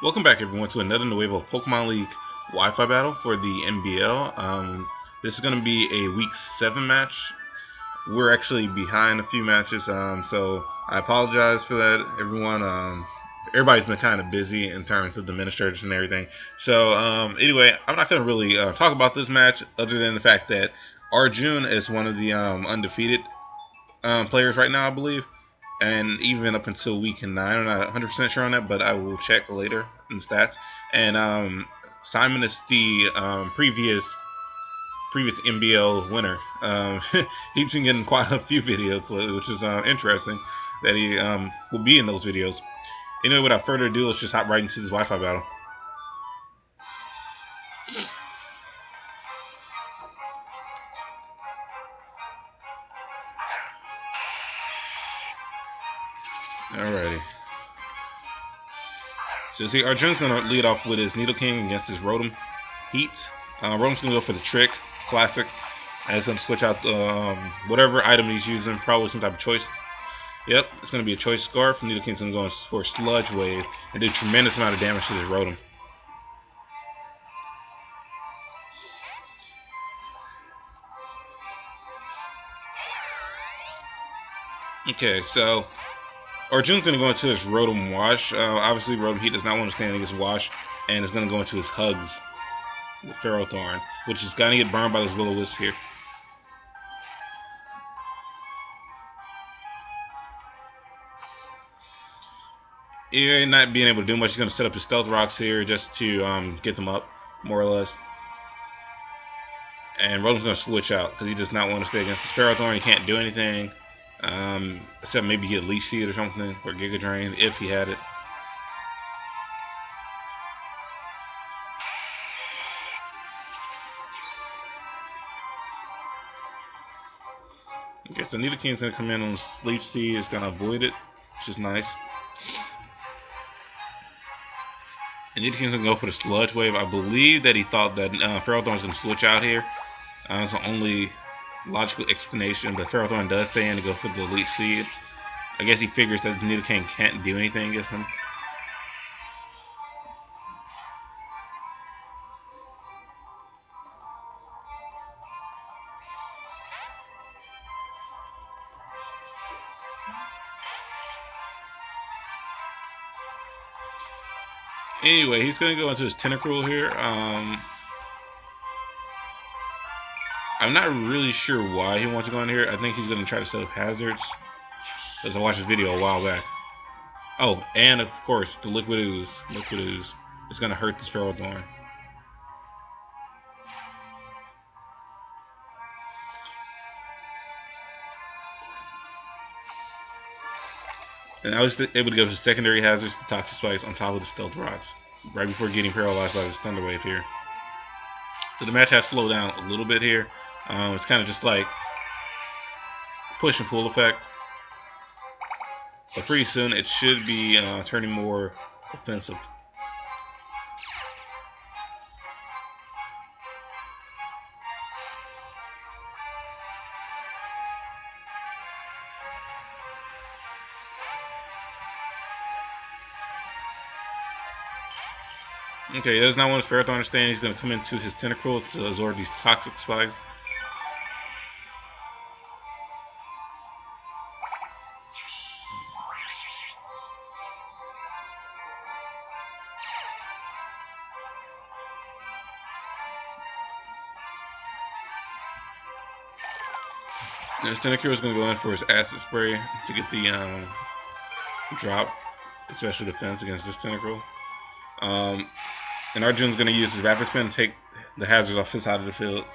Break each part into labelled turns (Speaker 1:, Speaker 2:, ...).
Speaker 1: Welcome back everyone to another Nuevo Pokemon League Wi-Fi battle for the NBL. This is going to be a week 7 match. We're actually behind a few matches, so I apologize for that, everyone. Everybody's been kind of busy in terms of the administrators and everything. So anyway, I'm not going to really talk about this match other than the fact that Arjun is one of the undefeated players right now, I believe. And even up until week 9, I'm not 100% sure on that, but I will check later in the stats. And Simon is the previous NBL winner. He's been getting quite a few videos lately, which is interesting that he will be in those videos. Anyway, without further ado, let's just hop right into this Wi-Fi battle. Alrighty. So see, Arjun's going to lead off with his Nidoking against his Rotom Heat. Rotom's going to go for the Trick, Classic. And it's going to switch out whatever item he's using, probably some type of choice. Yep, it's going to be a choice Scarf. Nidoking's going to go for a Sludge Wave and do a tremendous amount of damage to his Rotom. Okay, so Arjun's going to go into his Rotom Wash. Obviously, Rotom Heat does not want to stand against Wash, and is going to go into his Hugs with Ferrothorn, which is going to get burned by this Will-O-Wisp here. You're not being able to do much. He's going to set up his Stealth Rocks here just to get them up, more or less. And Rotom's going to switch out because he does not want to stay against his Ferrothorn. He can't do anything. Except maybe get Leech Seed or something, or Giga Drain if he had it. Okay, so Nidoking's going to come in on Leech Seed, it's going to avoid it, which is nice. And Nidoking's going to go for the Sludge Wave. I believe that he thought that Ferrothorn was going to switch out here. It's the only logical explanation, but Ferrothorn does stay in to go for the Leech Seed. I guess he figures that Nidoking can't do anything against him. Anyway, he's going to go into his Tentacruel here. I'm not really sure why he wants to go in here. I think he's going to try to set up hazards, because I watched his video a while back. Oh, and of course, the Liquid Ooze. Liquid Ooze. It's going to hurt this Ferrothorn. And I was able to go to secondary hazards, the Toxic Spikes, on top of the Stealth Rocks, right before getting paralyzed by this Thunder Wave here. So the match has slowed down a little bit here. It's kind of just like push and pull effect. But pretty soon it should be turning more offensive. Okay, he does not want his Ferrothorn to stand. He's going to come into his Tentacruel to absorb these Toxic Spikes. Now his Tentacruel is going to go in for his Acid Spray to get the drop, special defense against this Tentacruel. And Arjun's going to use his Rapid Spin to take the hazards off his side of the field.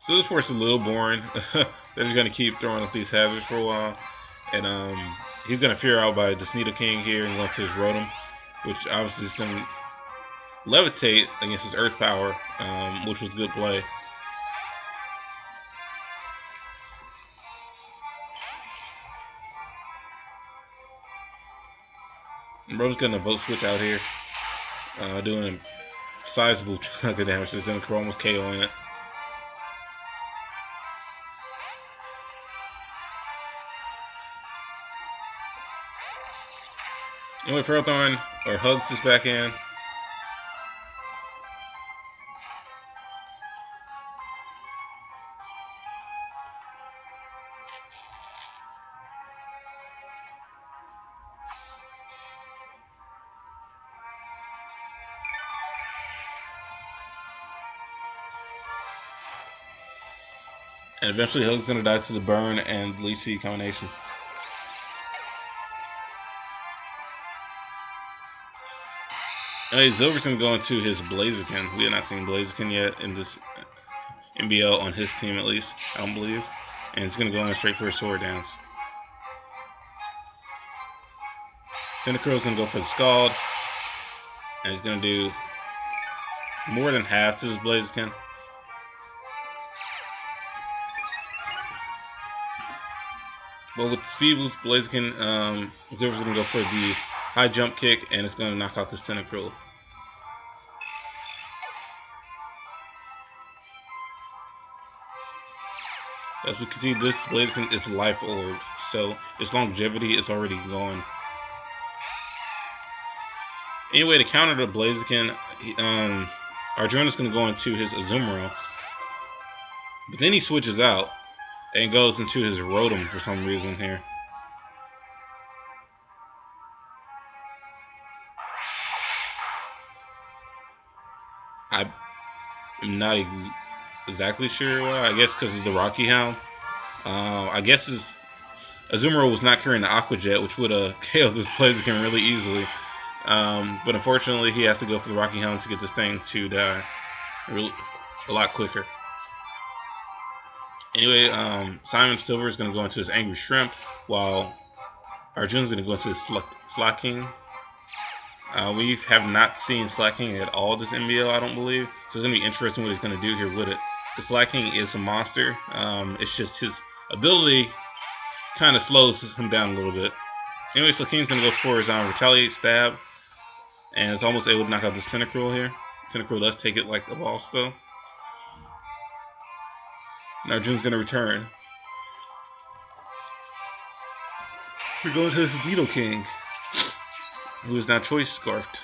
Speaker 1: So this part's a little boring. They're just gonna keep throwing up these hazards for a while, and he's gonna fear out by this Nidoking here and going to his Rotom, which obviously is gonna levitate against his earth power, which was a good play. And bro's getting a vote switch out here, doing a sizable chunk of damage. There's Tentacruel almost KOing it. Anyway, Ferrothorn or Hugs is back in. And eventually Hugs is going to die to the burn and Leech Seed combination. Anyway, Zilver's going to go into his Blaziken. We have not seen Blaziken yet in this NBL on his team, at least, I don't believe. And he's going to go in straight for a Sword Dance. Tentacruel's going to go for the Scald. And he's going to do more than half to his Blaziken. But with the Speed Boost Blaziken, Zilver's going to go for the high jump kick, and it's going to knock out this Tentacruel. As we can see, this Blaziken is life orb, so its longevity is already gone. Anyway, to counter the Blaziken, Arjun is going to go into his Azumarill, but then he switches out and goes into his Rotom for some reason here. I'm not exactly sure why. I guess because of the Rocky Hound. I guess his Azumarill was not carrying the Aqua Jet, which would have KO'd this Blaziken really easily. But unfortunately, he has to go for the Rocky Hound to get this thing to die a lot quicker. Anyway, Simon Silver is going to go into his Angry Shrimp, while Arjun's going to go into his Slacking. We have not seen Slacking at all this NBL, I don't believe. So it's going to be interesting what he's going to do here with it. The Slacking is a monster. It's just his ability kind of slows him down a little bit. Anyway, so Team's going to go for his Retaliate Stab. And it's almost able to knock out this Tentacruel here. Tentacruel does take it like a boss though. And Arjun's going to return. We're going to his Nidoking, who is now Choice Scarfed.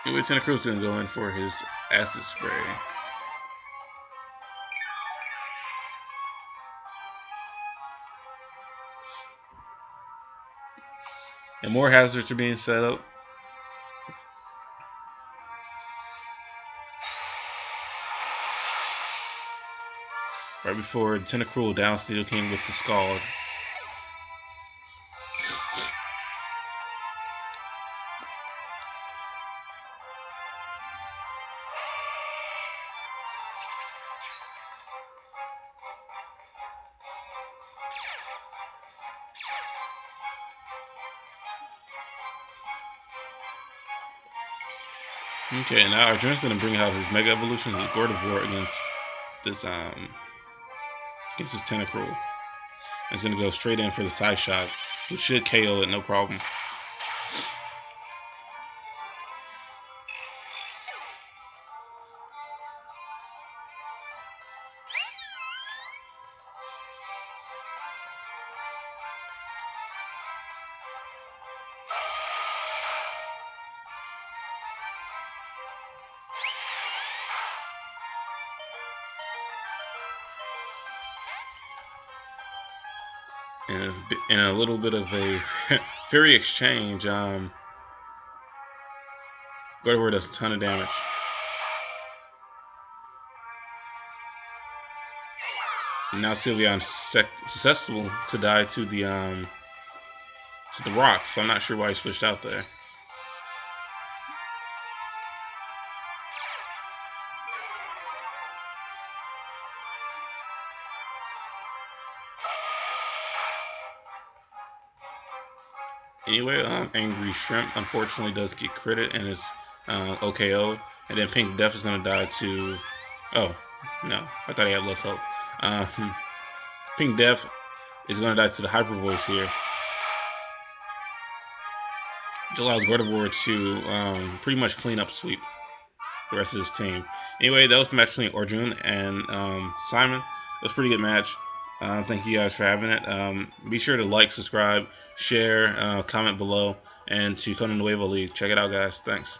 Speaker 1: Anyway, Tentacruel's going to go in for his Acid Spray. And more hazards are being set up. Right before the Tentacruel downs Nidoking with the Scald. Okay, now Arjun's going to bring out his Mega Evolution, his Gardevoir against this Tentacruel. He's going to go straight in for the Side Shot, which should KO it no problem. In a little bit of a fairy exchange, Gardevoir does a ton of damage. And now Sylveon's susceptible to die to the rocks, so I'm not sure why he switched out there. anyway. Angry Shrimp unfortunately does get critted and is OKO. And then Pink Def is going to die to... Oh, no. I thought he had less health. Pink Def is going to die to the Hyper Voice here, which allows Gardevoir to pretty much clean up sweep the rest of his team. Anyway, that was the match between Arjun and Simon. It was a pretty good match. Thank you guys for having it. Be sure to like, subscribe, share, comment below, and to come to Nuevo League. Check it out, guys. Thanks.